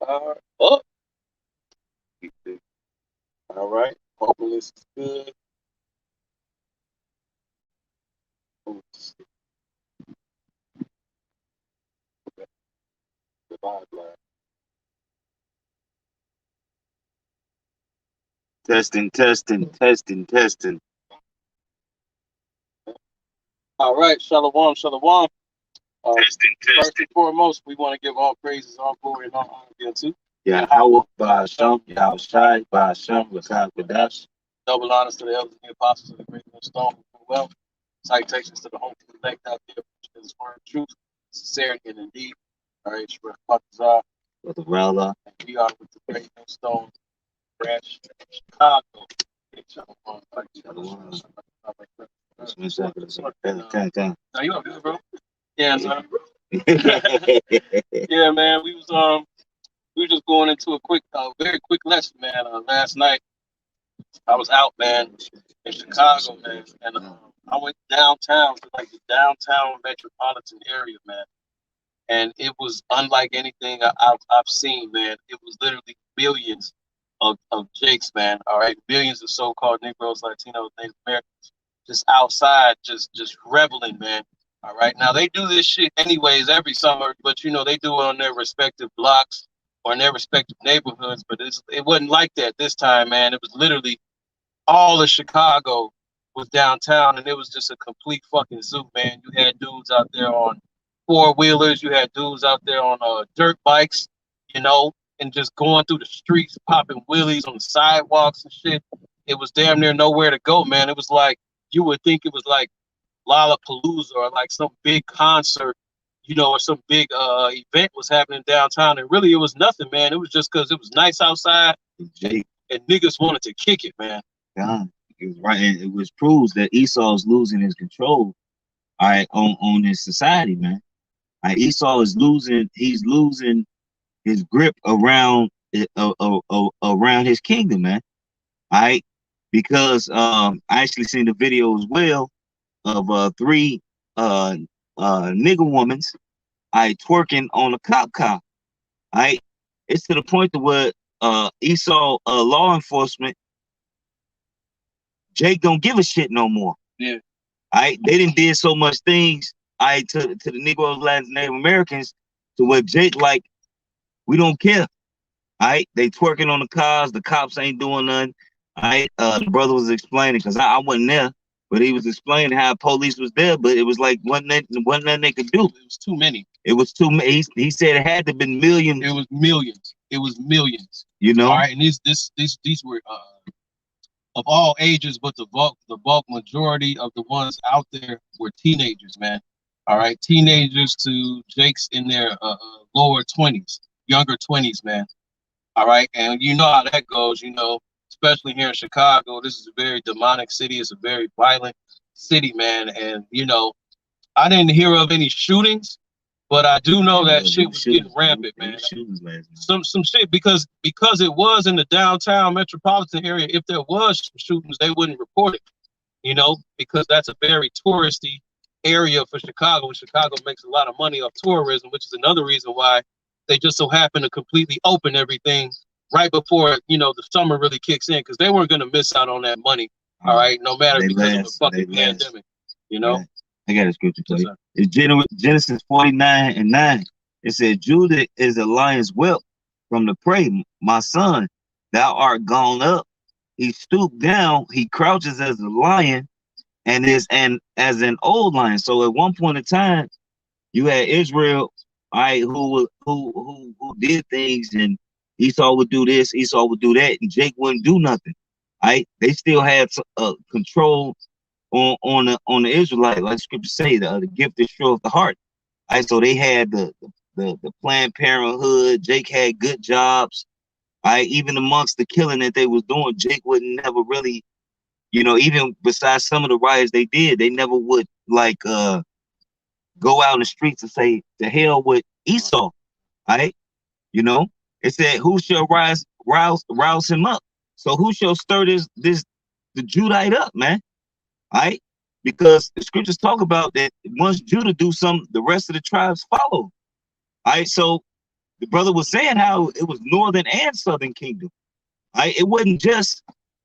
Oh, all right. Hopefully this is good. Oh, the vibe line. Testing, testing, testing, testing. All right, Shalom, Shalom. Testing, First testing. and foremost, we want to give all praises, all glory, and all honor to Yahweh, Ba'asham, Yahweh Shai, Ba'asham, Lakal Kadash. double honors to the elders and the apostles of the great millstone who well. Citations to the home elect out there, which is word truth, sincerity, and indeed. All right, Shrew Patazar, With the Rella. and we are with the great millstone branch, Chicago. Shalom. Just 1 second. Time. Now you all good, bro? Yeah, man. Yeah, man. We were just going into a very quick lesson, man. Last night I was out, man, in Chicago, man, and I went downtown to like the downtown metropolitan area, man, and it was unlike anything I've seen, man. It was literally millions of Jakes, man. All right, millions of so-called Negroes, Latinos, Native Americans, just outside, just reveling, man. All right, now they do this shit anyways every summer, but they do it on their respective blocks or in their respective neighborhoods. But it wasn't like that this time, man. It was literally all of Chicago was downtown, and it was just a complete fucking zoo, man. You had dudes out there on four wheelers, you had dudes out there on dirt bikes, and just going through the streets, popping wheelies on the sidewalks and shit. It was damn near nowhere to go, man. It was like you would think it was like Lollapalooza or like some big concert, or some big event was happening downtown, and really it was nothing, man. It was just because it was nice outside, Jake. and niggas wanted to kick it, man. God, it was right, and it was proves that Esau's losing his control. All right, on his society, man. All right, Esau is losing. He's losing his grip around his kingdom, man. All right, because I actually seen the video as well of three nigger womans, twerking on a cop car. All right, it's to the point to where Esau law enforcement Jake don't give a shit no more. Yeah. They didn't did so much things to the Negroes, Latins, Native Americans to where Jake like, we don't care. They twerking on the cars, the cops ain't doing nothing. The brother was explaining, because I wasn't there, but he was explaining how police was there, but it was like wasn't nothing they could do. It was too many. It was too many. He said it had to have been millions. It was millions. It was millions. All right, and these were of all ages, but the bulk majority of the ones out there were teenagers, man. All right, teenagers to Jakes in their lower 20s, younger 20s, man. All right, and you know how that goes, especially here in Chicago. This is a very demonic city. It's a very violent city, man. And I didn't hear of any shootings, but I do know that shit was getting rampant, man. Some shit because it was in the downtown metropolitan area. If there was some shootings, they wouldn't report it, because that's a very touristy area for Chicago. Chicago makes a lot of money off tourism, which is another reason why they just so happen to completely open everything right before the summer really kicks in, because they weren't going to miss out on that money. All right, no matter because of the fucking pandemic. I got a scripture for you. It's Genesis 49:9. It said, Judah is a lion's whelp from the prey. My son, thou art gone up. He stooped down. He crouches as a lion and is as an old lion. So at one point in time, you had Israel, who did things, and Esau would do this, Esau would do that, and Jake wouldn't do nothing. They still had control on the Israelite, like scripture say, the gift is sure of the heart. So they had the Planned Parenthood. Jake had good jobs. Even amongst the killing that they was doing, Jake would never really, even besides some of the riots they did, they never would like go out in the streets and say to hell with Esau. It said, who shall rouse him up? So who shall stir the Judite up, man? Because the scriptures talk about that once Judah do something, the rest of the tribes follow. So the brother was saying how it was northern and southern kingdom. It wasn't just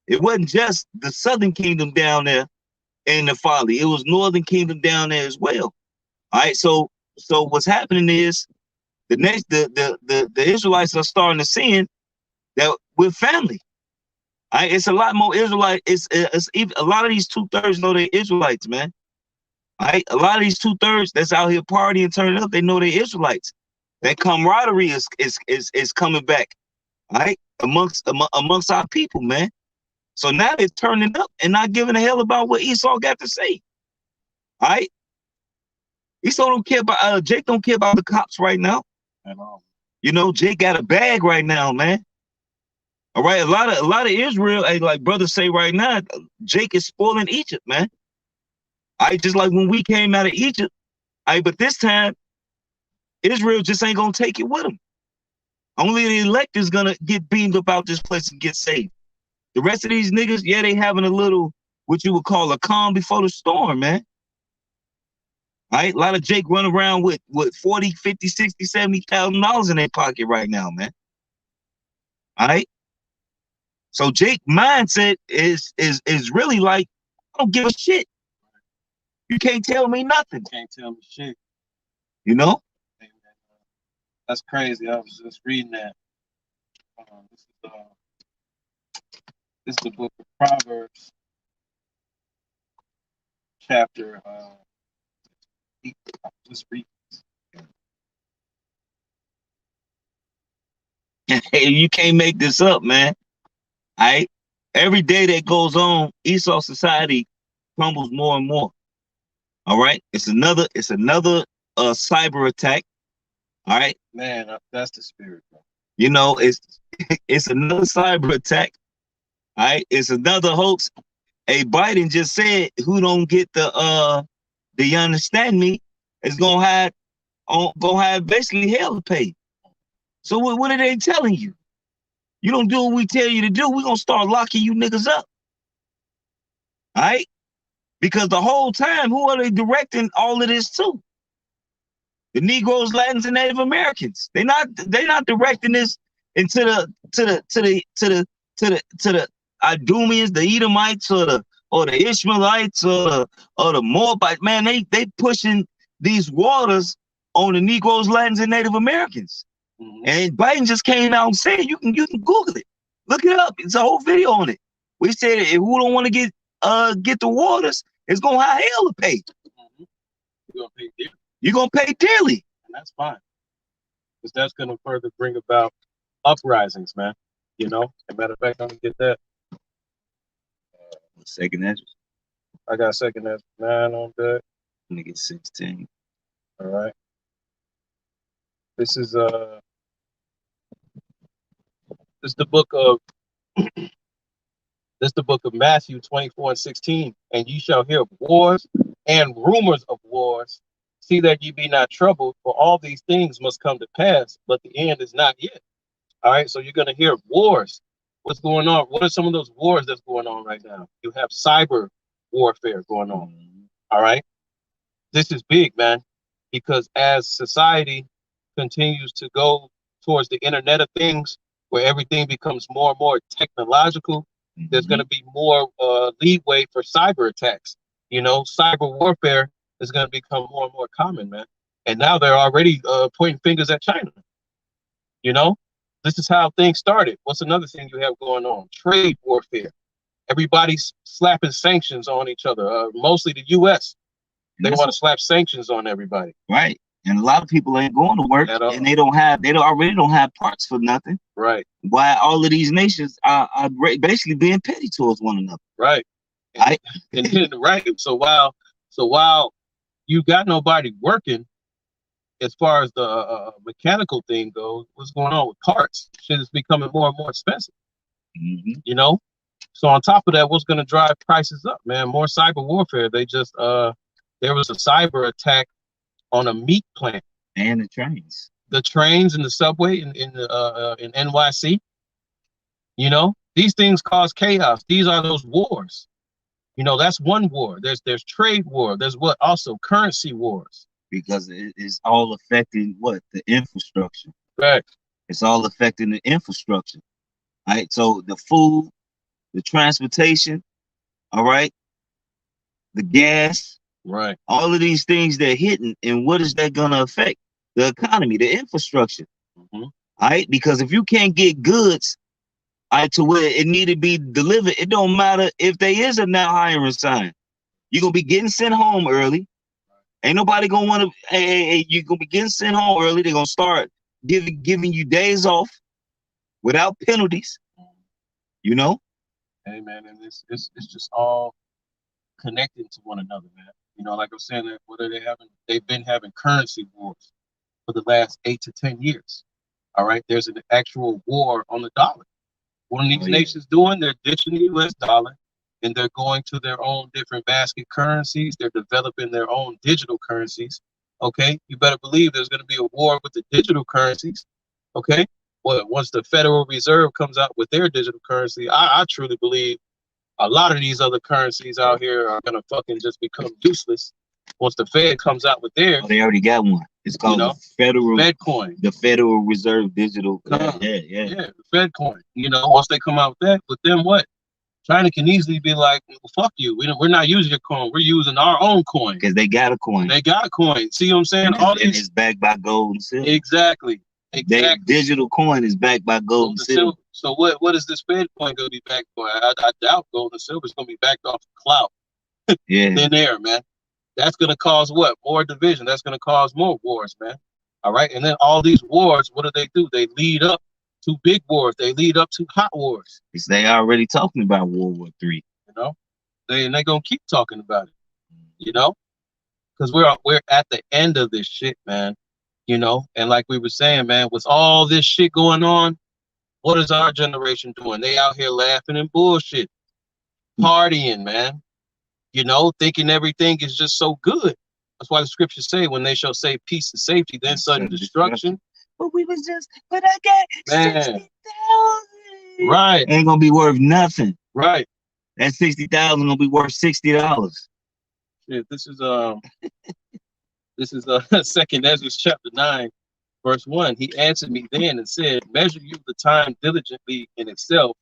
the southern kingdom down there in the folly. It was northern kingdom down there as well. All right, so what's happening is the Israelites are starting to see that we're family. All right, it's a lot more Israelite. It's even a lot of these 2/3 know they're Israelites, man. All right, a lot of these 2/3 that's out here partying, turning up, they know they're Israelites. That camaraderie is coming back. All right, amongst our people, man. So now they're turning up and not giving a hell about what Esau got to say. All right, Esau don't care about Jake don't care about the cops right now. At all. You know, Jake got a bag right now, man. All right, a lot of Israel, like brothers say right now, Jake is spoiling Egypt, man. Just like when we came out of Egypt, but this time Israel just ain't gonna take it with them. Only the elect is gonna get beamed about this place and get saved. The rest of these niggas, yeah, they having a little, what you would call a calm before the storm, man. All right, a lot of Jake run around with 40, 50, 60, $70,000 in their pocket right now, man. All right. So Jake mindset is really like, I don't give a shit. You can't tell me nothing. Can't tell me shit. You know? That's crazy. I was just reading that. This is the book of Proverbs, chapter. Just read. Hey, you can't make this up, man. All right. Every day that goes on, Esau society crumbles more and more. All right. It's another cyber attack. All right. Man, that's the spirit, bro. You know, it's another cyber attack. All right. It's another hoax. Hey, Biden just said who don't get the you understand me, is gonna have basically hell to pay. So what are they telling you? You don't do what we tell you to do, we're gonna start locking you niggas up. All right? Because the whole time, who are they directing all of this to? The Negroes, Latins, and Native Americans. They're not directing this into the Idumeans, the Edomites, or the Ishmaelites, or the Moabites. Man, they pushing these waters on the Negroes, Latins, and Native Americans. Mm-hmm. And Biden just came out and said, you can Google it, look it up. It's a whole video on it. We said if who don't want to get the waters, it's gonna have hell to pay. Mm-hmm. You're gonna pay dearly. You're gonna pay dearly, and that's fine, because that's gonna further bring about uprisings, man. You know, as a matter of fact, I'm gonna get that. Second answer. I got second answer 9 on that. I'm gonna get 16. All right. This is the book of Matthew 24:16. And ye shall hear of wars and rumors of wars. See that ye be not troubled, for all these things must come to pass, but the end is not yet. All right, so you're gonna hear wars. What's going on? What are some of those wars that's going on right now? You have cyber warfare going on. All right. This is big, man, because as society continues to go towards the Internet of Things, where everything becomes more and more technological, there's going to be more leeway for cyber attacks. You know, cyber warfare is going to become more and more common, man. And now they're already pointing fingers at China. You know, this is how things started. What's another thing you have going on? Trade warfare. Everybody's slapping sanctions on each other, mostly the U.S. They want to slap sanctions on everybody. Right. And a lot of people ain't going to work, and they already don't have parts for nothing. Right. Why all of these nations are basically being petty towards one another. Right. Right. So while you got nobody working, as far as the mechanical thing goes, what's going on with parts? Shit is becoming more and more expensive. Mm-hmm. You know. So on top of that, what's going to drive prices up, man? More cyber warfare. They just there was a cyber attack on a meat plant and the trains and the subway in NYC. You know, these things cause chaos. These are those wars. You know, that's one war. There's trade war. There's what also currency wars, because it is all affecting what the infrastructure. Right. It's all affecting the infrastructure. All right. So the food, the transportation, all right, the gas, right, all of these things they're hitting, and what is that gonna affect? The economy, the infrastructure. mm-hmm. All right, because if you can't get goods to where it need to be delivered, it don't matter if there is a now hiring sign. You're gonna be getting sent home early. Ain't nobody gonna want to. Hey, you're gonna be getting sent home early. They're gonna start giving you days off without penalties. You know. Hey man, and it's just all connected to one another, man. You know, like I'm saying, that what are they having? They've been having currency wars for the last 8 to 10 years. All right, there's an actual war on the dollar. What are these nations doing? They're ditching the U.S. dollar, and they're going to their own different basket currencies. They're developing their own digital currencies. Okay, you better believe there's going to be a war with the digital currencies. Okay, well, once the Federal Reserve comes out with their digital currency, I truly believe a lot of these other currencies out here are going to fucking just become useless once the Fed comes out with theirs. Oh, they already got one. It's called the Fed coin. The Federal Reserve Digital. Yeah, the Fed coin. You know, once they come out with that, but then what? China can easily be like, well, fuck you. We're not using your coin. We're using our own coin. Because they got a coin. They got a coin. See what I'm saying? And it's backed by gold and silver. Exactly. Digital coin is backed by gold and silver. So what is this Fed coin going to be backed by? I doubt gold and silver is going to be backed off the clout. Yeah. Thin air, man. That's going to cause what? More division. That's going to cause more wars, man. All right. And then all these wars, what do? They lead up to big wars. They lead up to hot wars. They already talking about World War III. You know, they're going to keep talking about it, you know, because we're at the end of this shit, man. You know, and like we were saying, man, with all this shit going on, what is our generation doing? They out here laughing and bullshit, partying, man. You know, thinking everything is just so good. That's why the scriptures say, when they shall say peace and safety, then sudden destruction. But I got 60,000. Right. Ain't gonna be worth nothing. Right. That 60,000 gonna be worth $60. Yeah, this is this is 2nd Ezra chapter 9, verse 1. He answered me then and said, measure you the time diligently in itself,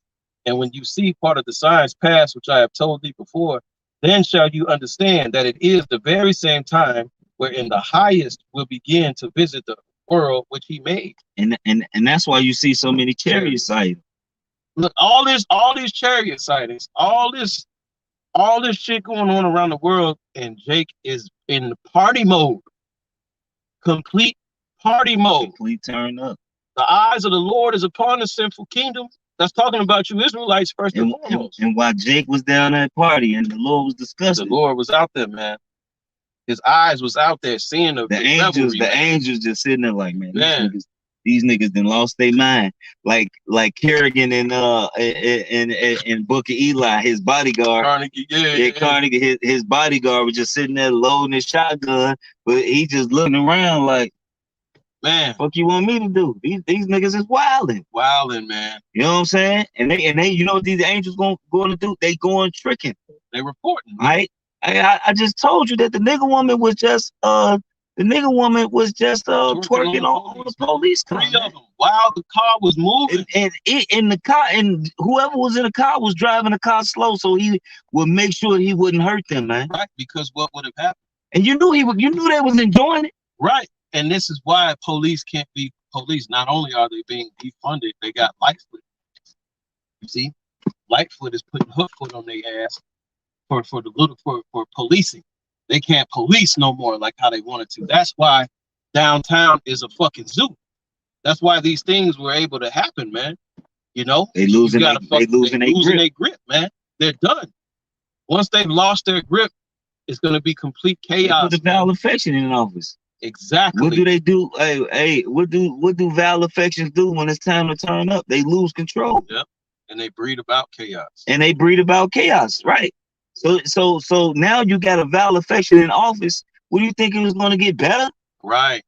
and when you see part of the signs pass, which I have told thee before, then shall you understand that it is the very same time wherein the highest will begin to visit the world which he made. And that's why you see so many chariot sightings. Look, all these chariot sightings, all this shit going on around the world, and Jake is in party mode. Complete party mode. Complete turn up. The eyes of the Lord is upon the sinful kingdom. That's talking about you Israelites first and foremost. And while Jake was down at party and the Lord was discussing, the Lord was out there, man. His eyes was out there seeing the angels. The angels just sitting there like, man, these niggas done lost their mind. Like Kerrigan and Book of Eli, his bodyguard. Carnegie, Carnegie, his bodyguard was just sitting there loading his shotgun, but he just looking around like, man, fuck you want me to do? These niggas is wilding, man. You know what I'm saying? And they, you know what these angels going to do? They going tricking. They reporting. Right? I just told you that the nigga woman was just twerking on the police car. 3 of them while the car was moving. And the car, and whoever was in the car was driving the car slow, so he would make sure he wouldn't hurt them, man. Right, because what would have happened? And you knew they was enjoying it. Right. And this is why police can't be police. Not only are they being defunded, they got Lightfoot. You see, Lightfoot is putting Hookfoot on their ass for policing. They can't police no more like how they wanted to. That's why downtown is a fucking zoo. That's why these things were able to happen, man. You know, they losing their grip, man. They're done. Once they've lost their grip, it's going to be complete chaos. Put the Val Affection in office. Exactly. What do they do? Hey, what do Val Affections do when it's time to turn up? They lose control. Yep. And they breed about chaos. Right. So now you got a Val Affection in office. What do you think it was going to get better? Right.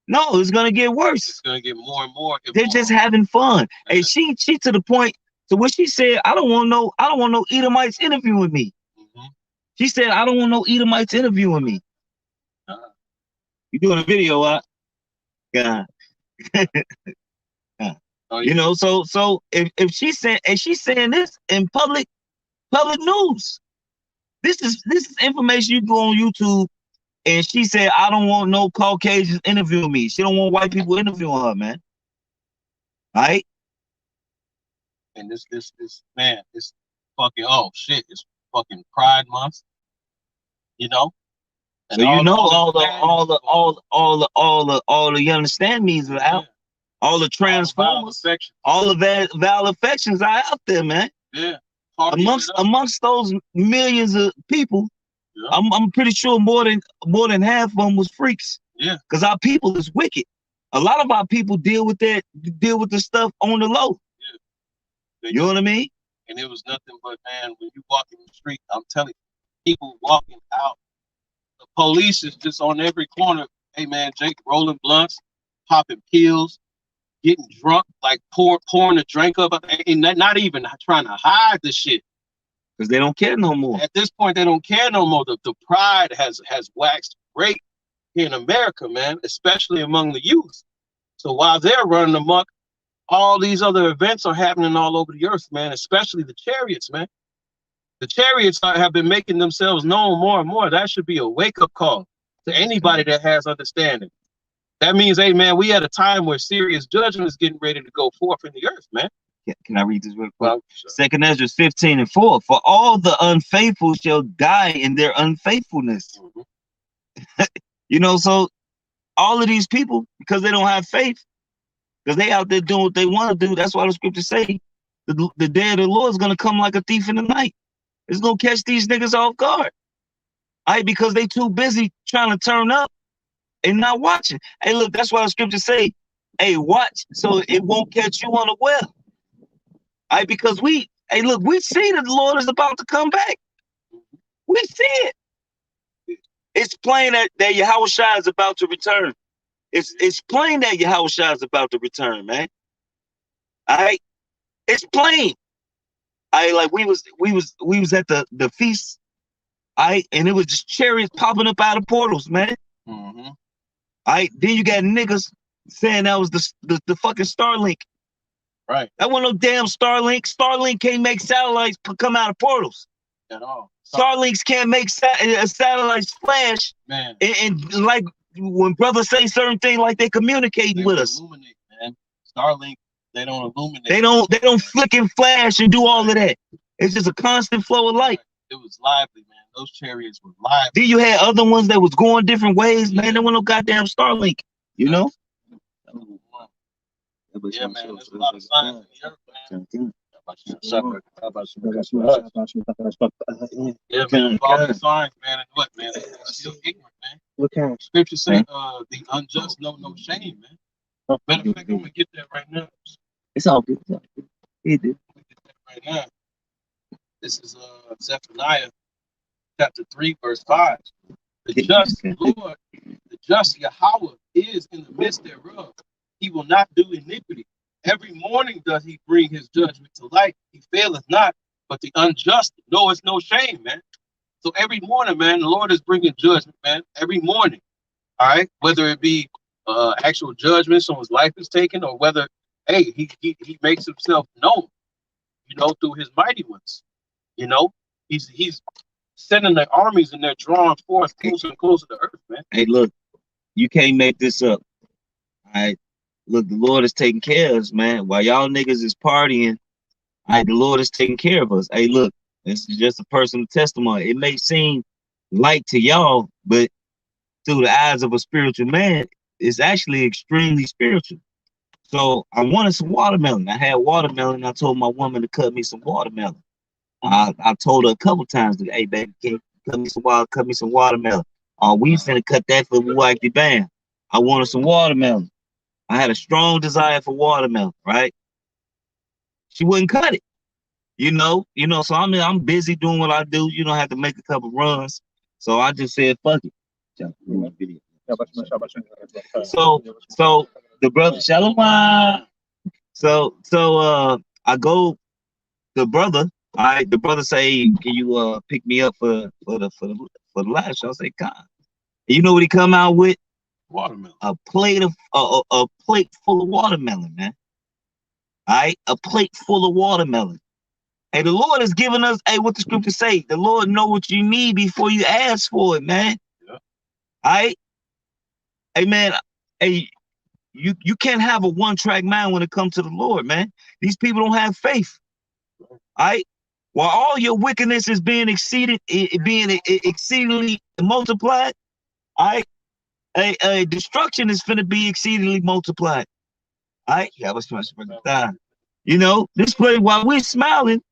No, it's going to get worse. It's going to get more and more. They're just having fun. Hey, she to the point. So when she said, I don't want no Edomites interviewing me. Mm-hmm. She said, I don't want no Edomites interviewing me. You doing a video, God. Oh, You yeah. know, so if she's saying this in public news, this is information. You go on YouTube, and she said, I don't want no Caucasians interviewing me. She don't want white people interviewing her, man. All right? And this man, it's fucking, oh shit, it's fucking Pride Month, you know. And So you know all the you understand me's are out. All the transformers, all the valid affections are out there, man. Yeah. Amongst those millions of people, yeah. I'm pretty sure more than half of them was freaks. Yeah. Because our people is wicked. A lot of our people deal with the stuff on the low. Yeah. You know what I mean? And it was nothing but, man, when you walk in the street, I'm telling you, people walking out. The police is just on every corner. Hey, man, Jake rolling blunts, popping pills, getting drunk, like pouring a drink up, and not even trying to hide the shit. Because they don't care no more. At this point, they don't care no more. The pride has waxed great here in America, man, especially among the youth. So while they're running amok, all these other events are happening all over the earth, man, especially the chariots, man. The chariots have been making themselves known more and more. That should be a wake-up call to anybody that has understanding. That means, hey, man, we at a time where serious judgment is getting ready to go forth in the earth, man. Can I read this real quick? Well, sure. 2 Ezra 15:4. For all the unfaithful shall die in their unfaithfulness. Mm-hmm. You know, so all of these people, because they don't have faith, because they out there doing what they want to do, that's why the scriptures say the day of the Lord is going to come like a thief in the night. It's going to catch these niggas off guard. All right, because they too busy trying to turn up and not watching. Hey, look, that's why the scriptures say, hey, watch so it won't catch you unaware. All right, because we see that the Lord is about to come back. We see it. It's plain that Yahushua is about to return. It's plain that Yahushua is about to return, man. All right, it's plain. Like we was at the feast, and it was just chariots popping up out of portals, man. Mm-hmm. Then you got niggas saying that was the fucking Starlink. Right. That wasn't no damn Starlink. Starlink can't make satellites come out of portals. At all. Starlinks can't make satellites flash. Man. And like when brothers say certain things, like they communicating with us. Illuminate, man. Starlink, they don't illuminate. They don't flick and flash and do all of that. It's just a constant flow of light. It was lively, man. Those chariots were lively. Then you had other ones that was going different ways, man. There was no goddamn Starlink, you know? Yeah, man, there's a lot of signs in the earth, man. Yeah, man, all these signs, man, and what, man? They're still ignorant, man. What kind? Scripture say, the unjust know no shame, man. Matter of fact, I'm gonna get that right now. It's all good. It did. Right now. This is Zephaniah chapter 3, verse 5. The just Lord, the just Yahweh is in the midst thereof. He will not do iniquity. Every morning does he bring his judgment to light. He faileth not, but the unjust knoweth no shame, man. So every morning, man, the Lord is bringing judgment, man. Every morning, all right? Whether it be actual judgment, someone's life is taken, or whether, hey, he makes himself known, you know, through his mighty ones. You know, he's sending the armies and they're drawing forth closer and closer to earth, man. Hey, look, you can't make this up. All right. Look, the Lord is taking care of us, man. While y'all niggas is partying, the Lord is taking care of us. Hey, look, this is just a personal testimony. It may seem light to y'all, but through the eyes of a spiritual man, it's actually extremely spiritual. So I wanted some watermelon. I had watermelon. I told my woman to cut me some watermelon. I told her a couple times that, hey, baby, can you cut me some watermelon. We finna cut that for Wacky Bam. I wanted some watermelon. I had a strong desire for watermelon, right? She wouldn't cut it, you know. So I'm busy doing what I do. You don't have to make a couple runs. So I just said, fuck it. So the brother, Shalom. So I go, the brother. All right, the brother say, can you pick me up for the live show? I say, God. You know what he come out with? Watermelon. A plate full of watermelon, man. All right, a plate full of watermelon. Hey, the Lord has given us, hey, what the scripture say? The Lord know what you need before you ask for it, man. Yeah. All right? Hey, man, hey, you can't have a one-track mind when it comes to the Lord, man. These people don't have faith. All right? While all your wickedness is being exceedingly multiplied, all right? Destruction is finna be exceedingly multiplied. All right? Yeah, I was trying to bring it down. You know, this place, while we're smiling,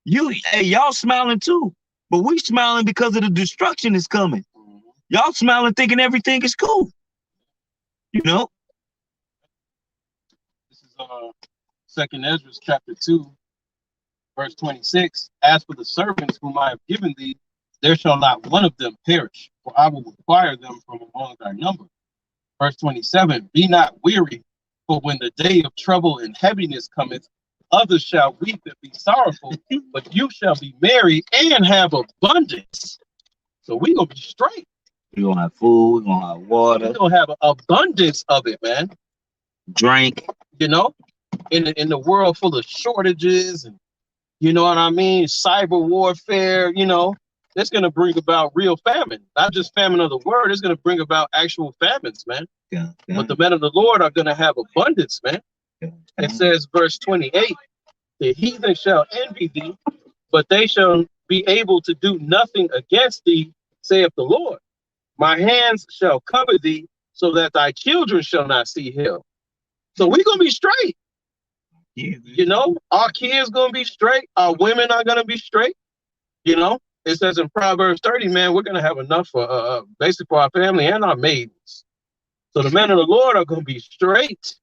y'all smiling too, but we smiling because of the destruction is coming. Y'all smiling thinking everything is cool. You know. This is 2nd Ezra chapter 2, verse 26. As for the servants whom I have given thee, there shall not one of them perish, for I will require them from among thy number. Verse 27. Be not weary, for when the day of trouble and heaviness cometh, others shall weep and be sorrowful, but you shall be merry and have abundance. So we're going to be straight. We're going to have food. We're going to have water. We're going to have an abundance of it, man. Drink. You know, in the world full of shortages and, you know what I mean, cyber warfare, you know, it's going to bring about real famine. Not just famine of the word. It's going to bring about actual famines, man. Yeah. But the men of the Lord are going to have abundance, man. It says, verse 28, the heathen shall envy thee, but they shall be able to do nothing against thee, saith the Lord. My hands shall cover thee, so that thy children shall not see hell. So we're going to be straight. Yeah. You know, our kids going to be straight. Our women are going to be straight. You know, it says in Proverbs 30, man, we're going to have enough for basically for our family and our maidens. So the men of the Lord are going to be straight.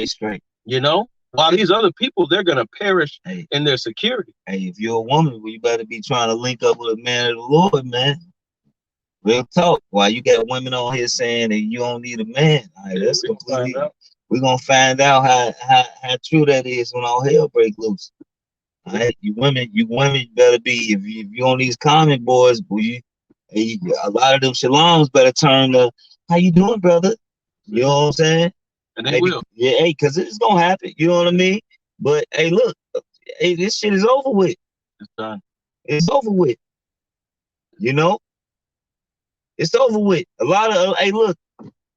Straight. You know, while these other people, they're going to perish in their security. Hey, if you're a woman, well, you better be trying to link up with a man of the Lord, man. Real talk. Why you got women on here saying that you don't need a man? All right, that's completely. We're gonna find out how true that is when all hell break loose. All right, you women better be if you on these comment boards, boy, a lot of them shaloms better turn to how you doing, brother? You know what I'm saying? And they will. Yeah, hey, cause it's gonna happen. You know what I mean? But hey, look, hey, this shit is over with. It's done. It's over with. You know. It's over with. A lot of hey, look,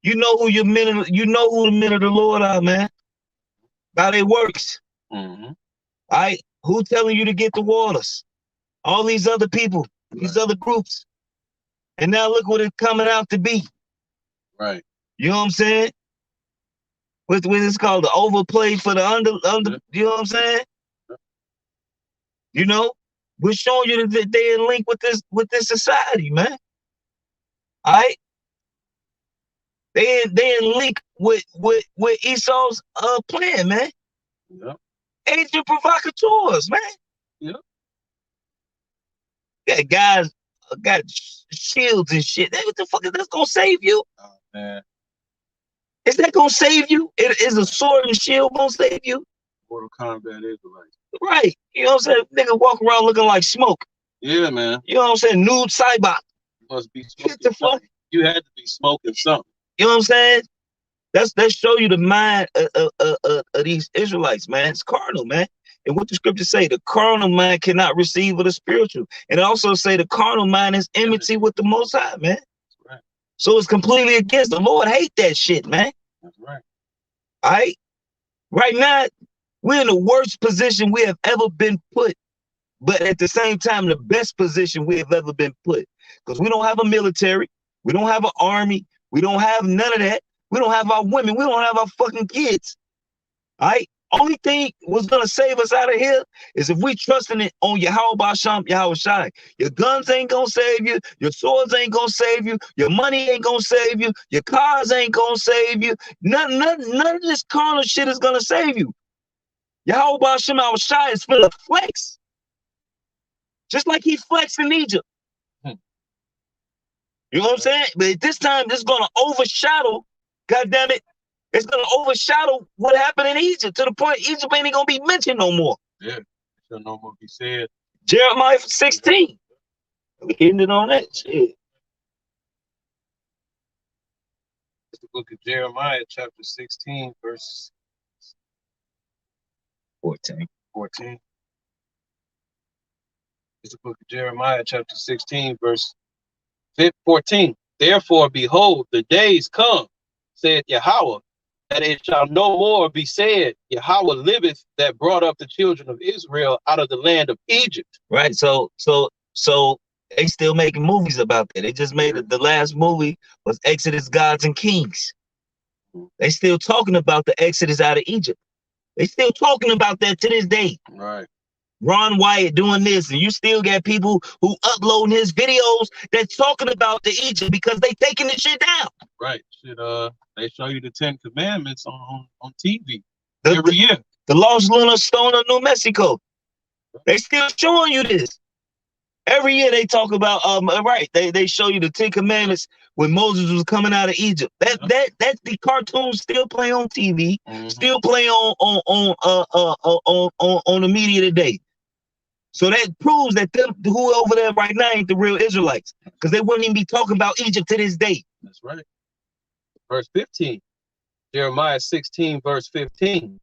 you know who the men of the Lord are, man. By their works. Mm-hmm. All right, who telling you to get the waters? All these other people, these other groups, and now look what it's coming out to be. Right. You know what I'm saying? What it's called, the overplay for the under. Yeah. You know what I'm saying? Yeah. You know, we're showing you that they in link with this society, man. All right. They in link with Esau's plan, man. Yep. Agent provocateurs, man. Yep. Got guys got shields and shit. What the fuck is that gonna save you? Oh man. Is that gonna save you? Is a sword and shield gonna save you? Mortal Kombat is right. You know what I'm saying? Nigga walk around looking like smoke. Yeah, man. You know what I'm saying? Nude Cybot. Must be smoking. What the fuck? You had to be smoking something. You know what I'm saying? That show you the mind of these Israelites, man. It's carnal, man. And what the scriptures say, the carnal mind cannot receive of the spiritual. And it also say the carnal mind is enmity with the Most High, man. That's right. So it's completely against. The Lord hate that shit, man. That's right. All right? Right now, we're in the worst position we have ever been put. But at the same time, the best position we have ever been put. Because we don't have a military. We don't have an army. We don't have none of that. We don't have our women. We don't have our fucking kids. All right? Only thing was going to save us out of here is if we trusting it on Yahweh Basham, Yahweh Shai. Your guns ain't going to save you. Your swords ain't going to save you. Your money ain't going to save you. Your cars ain't going to save you. None of this carnal shit is going to save you. Yahweh Basham, Yahweh Shai is for the flex. Just like he flexed in Egypt. You know what I'm saying? But this time, it's going to overshadow, God damn it, it's going to overshadow what happened in Egypt to the point Egypt ain't going to be mentioned no more. Yeah, it shall no more be said. Jeremiah 16. We ended on that shit. the book of Jeremiah, chapter 16, verse 14. 14. It's the book of Jeremiah, chapter 16, verse 14. Therefore, behold, the days come, said Yahweh, that it shall no more be said, Yahweh liveth, that brought up the children of Israel out of the land of Egypt. Right. So they still making movies about that. They just made it. The last movie was Exodus, Gods and Kings. They still talking about the Exodus out of Egypt. They still talking about that to this day. Right. Ron Wyatt doing this, and you still got people who uploading his videos that's talking about the Egypt because they taking the shit down. Right. Shit, they show you the 10 Commandments on TV every year. The Lost Lunar Stone of New Mexico. They still showing you this. Every year they talk about right. They show you the 10 Commandments when Moses was coming out of Egypt. That's the cartoons still play on TV, still play on the media today. So that proves that them who over there right now ain't the real Israelites, because they wouldn't even be talking about Egypt to this day. That's right. Verse 15, Jeremiah 16, verse 15.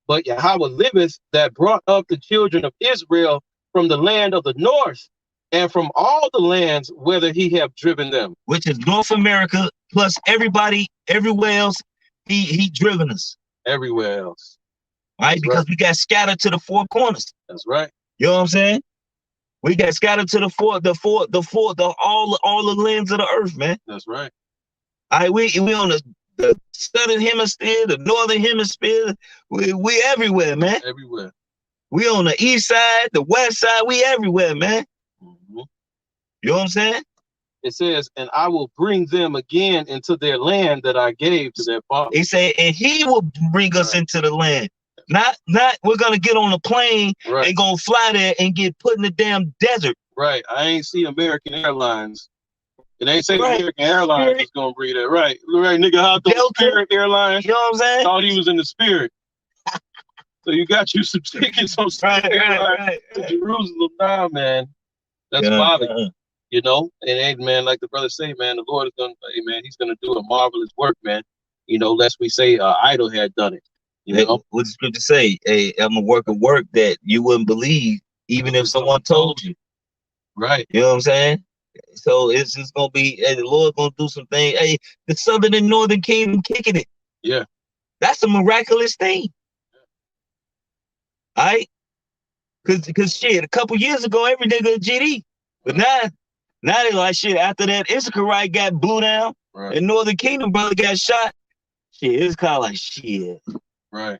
But Yahweh liveth, that brought up the children of Israel from the land of the north, and from all the lands whither he have driven them. Which is North America, plus everybody, everywhere else, he driven us. Everywhere else. Right? That's because right. we got scattered to the four corners. That's right. You know what I'm saying? We got scattered to all the lands of the earth, man. That's right. All right, we on the southern hemisphere, the northern hemisphere. We everywhere, man. Everywhere. We on the east side, the west side. We everywhere, man. You know what I'm saying? It says, and I will bring them again into their land that I gave to their fathers. He said, and he will bring us into the land. Not we're gonna get on a plane and gonna fly there and get put in the damn desert. Right. I ain't see American Airlines. It ain't say American Airlines is gonna bring that. Right. Right, nigga, how the Spirit Airlines? You know what I'm saying? Thought he was in the Spirit. So you got you some tickets on Spirit Airlines to Jerusalem now, man. That's bothering. You know, and hey, man, like the brother say, man, the Lord is gonna, hey, man, he's gonna do a marvelous work, man. You know, lest we say idol had done it. You know what the scripture say? Hey, I'm a work that you wouldn't believe, even if someone told you. Right. You know what I'm saying? So it's just gonna be, hey, the Lord gonna do some things. Hey, the southern and northern kingdom kicking it. Yeah. That's a miraculous thing. All right? Cause shit, a couple years ago, every nigga a GD. But now they like shit. After that Issachar got blew down, and Northern Kingdom brother got shot. Shit, it's kind of like shit. Right.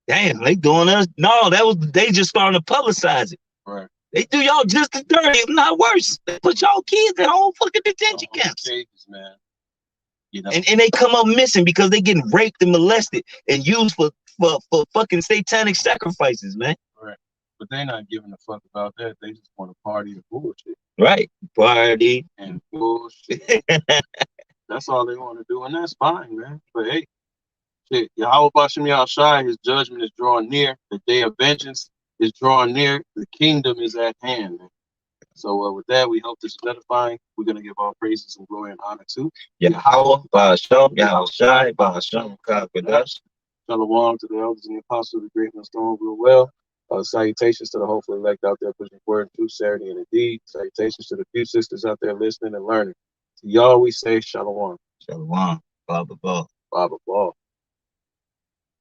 Damn, they doing us. No, they just starting to publicize it. Right. They do y'all just as dirty, if not worse. They put y'all kids in whole fucking detention camps. Cages, man. You know. And they come up missing because they getting raped and molested and used for fucking satanic sacrifices, man. Right. But they're not giving a fuck about that. They just want to party and bullshit. Right. Party and bullshit. That's all they want to do, and that's fine, man. But hey, shit, Yahweh Bashem Yahushai, his judgment is drawing near. The day of vengeance is drawing near. The kingdom is at hand, man. So with that, we hope this is edifying. We're going to give all praises and glory and honor to Yahweh Bashem Yahushai Bashem Kakadash. Shalom to the elders and the apostles of the great and strong real well. Salutations to the hopeful elect out there pushing word and truth, Saturday and indeed. Salutations to the few sisters out there listening and learning. To y'all, we say shalom. Shalom. Baba Ball. Baba Ball.